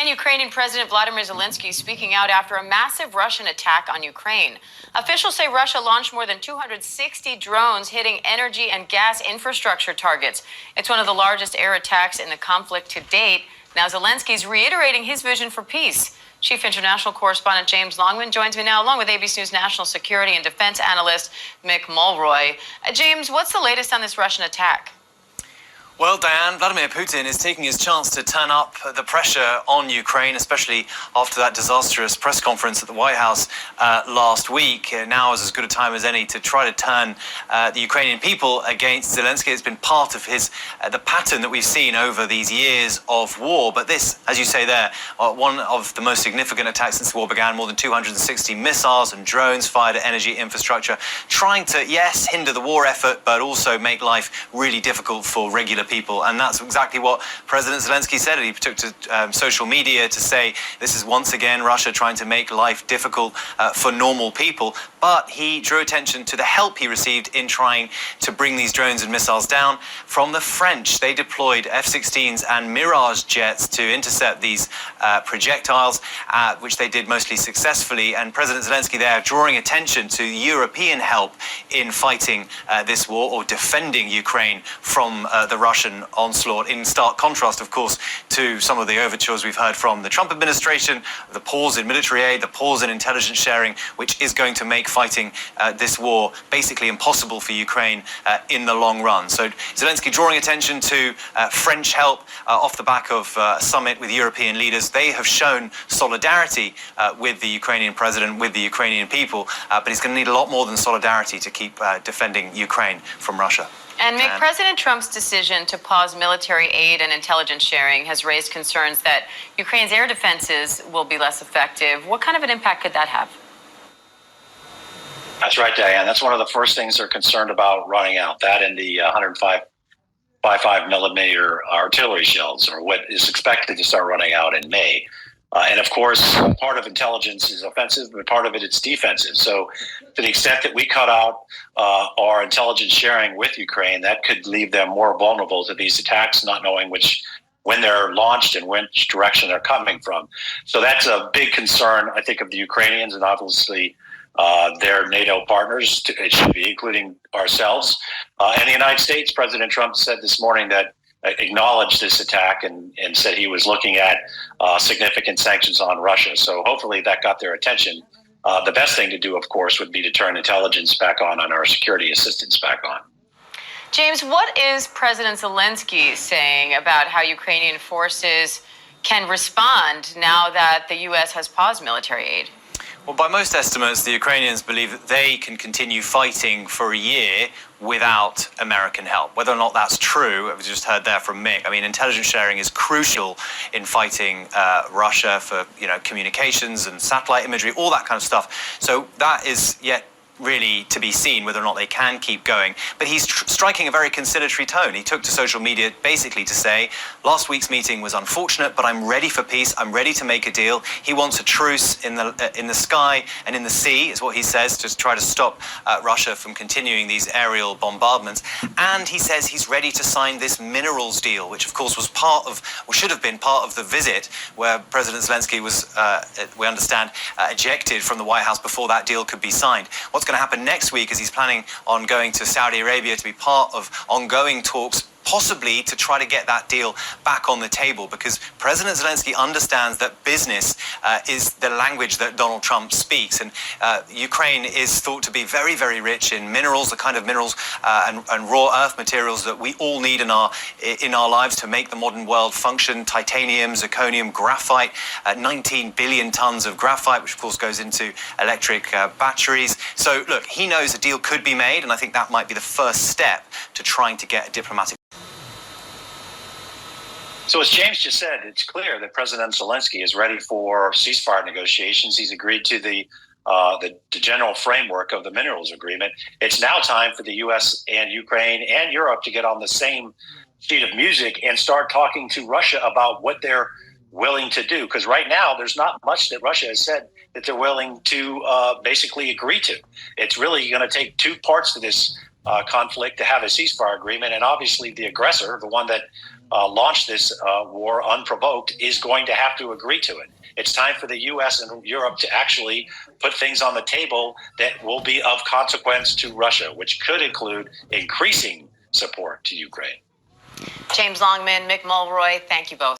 And Ukrainian President Vladimir Zelenskyy speaking out after a massive Russian attack on Ukraine. Officials say Russia launched more than 260 drones hitting energy and gas infrastructure targets. It's one of the largest air attacks in the conflict to date. Now Zelensky's reiterating his vision for peace. Chief international correspondent James Longman joins me now, along with ABC News national security and defense analyst Mick Mulroy. James, what's the latest on this Russian attack? Well, Diane, Vladimir Putin is taking his chance to turn up the pressure on Ukraine, especially after that disastrous press conference at the White House last week. Now is as good a time as any to try to turn the Ukrainian people against Zelenskyy. It's been part of his the pattern that we've seen over these years of war. But this, as you say there, one of the most significant attacks since the war began, more than 260 missiles and drones fired at energy infrastructure, trying to, yes, hinder the war effort, but also make life really difficult for regular people. And that's exactly what President Zelenskyy said. He took to social media to say this is once again Russia trying to make life difficult for normal people. But he drew attention to the help he received in trying to bring these drones and missiles down from the French. They deployed F-16s and Mirage jets to intercept these projectiles, which they did mostly successfully. And President Zelenskyy there drawing attention to European help in fighting this war or defending Ukraine from the Russian onslaught, in stark contrast, of course, to some of the overtures we've heard from the Trump administration, the pause in military aid, the pause in intelligence sharing, which is going to make fighting this war basically impossible for Ukraine in the long run. So Zelenskyy drawing attention to French help off the back of a summit with European leaders. They have shown solidarity with the Ukrainian president, with the Ukrainian people, but he's going to need a lot more than solidarity to keep defending Ukraine from Russia. And Mick, President Trump's decision to pause military aid and intelligence sharing has raised concerns that Ukraine's air defenses will be less effective. What kind of an impact could that have? That's right, Diane. That's one of the first things they're concerned about running out, that and the 105 millimeter artillery shells, or what is expected to start running out in May. And of course, part of intelligence is offensive, but part of it is defensive. So to the extent that we cut out our intelligence sharing with Ukraine, that could leave them more vulnerable to these attacks, not knowing when they're launched and which direction they're coming from. So that's a big concern, I think, of the Ukrainians and obviously their NATO partners, it should be, including ourselves. And the United States, President Trump said this morning that acknowledged this attack and said he was looking at significant sanctions on Russia. So hopefully that got their attention. The best thing to do, of course, would be to turn intelligence back on and our security assistance back on. James, what is President Zelenskyy saying about how Ukrainian forces can respond now that the U.S. has paused military aid? Well, by most estimates, the Ukrainians believe that they can continue fighting for a year without American help. Whether or not that's true, we just heard there from Mick. I mean, intelligence sharing is crucial in fighting Russia for, communications and satellite imagery, all that kind of stuff. So that is yet really to be seen whether or not they can keep going. But he's striking a very conciliatory tone. He took to social media basically to say, last week's meeting was unfortunate, but I'm ready for peace. I'm ready to make a deal. He wants a truce in the sky and in the sea, is what he says, to try to stop Russia from continuing these aerial bombardments. And he says he's ready to sign this minerals deal, which of course was part of, or should have been part of the visit where President Zelenskyy was, we understand, ejected from the White House before that deal could be signed. What's going to happen next week is he's planning on going to Saudi Arabia to be part of ongoing talks, possibly to try to get that deal back on the table, because President Zelenskyy understands that business is the language that Donald Trump speaks. And Ukraine is thought to be very, very rich in minerals, the kind of minerals and raw earth materials that we all need in our lives to make the modern world function. Titanium, zirconium, graphite, 19 billion tons of graphite, which of course goes into electric batteries. So look, he knows a deal could be made, and I think that might be the first step to trying to get a diplomatic. So as James just said, it's clear that President Zelenskyy is ready for ceasefire negotiations. He's agreed to the general framework of the minerals agreement. It's now time for the U.S. and Ukraine and Europe to get on the same sheet of music and start talking to Russia about what they're willing to do. Because right now, there's not much that Russia has said that they're willing to basically agree to. It's really going to take two parts to this conflict to have a ceasefire agreement. And obviously the aggressor, the one that launched this war unprovoked is going to have to agree to it. It's time for the U.S. and Europe to actually put things on the table that will be of consequence to Russia, which could include increasing support to Ukraine. James Longman, Mick Mulroy, thank you both.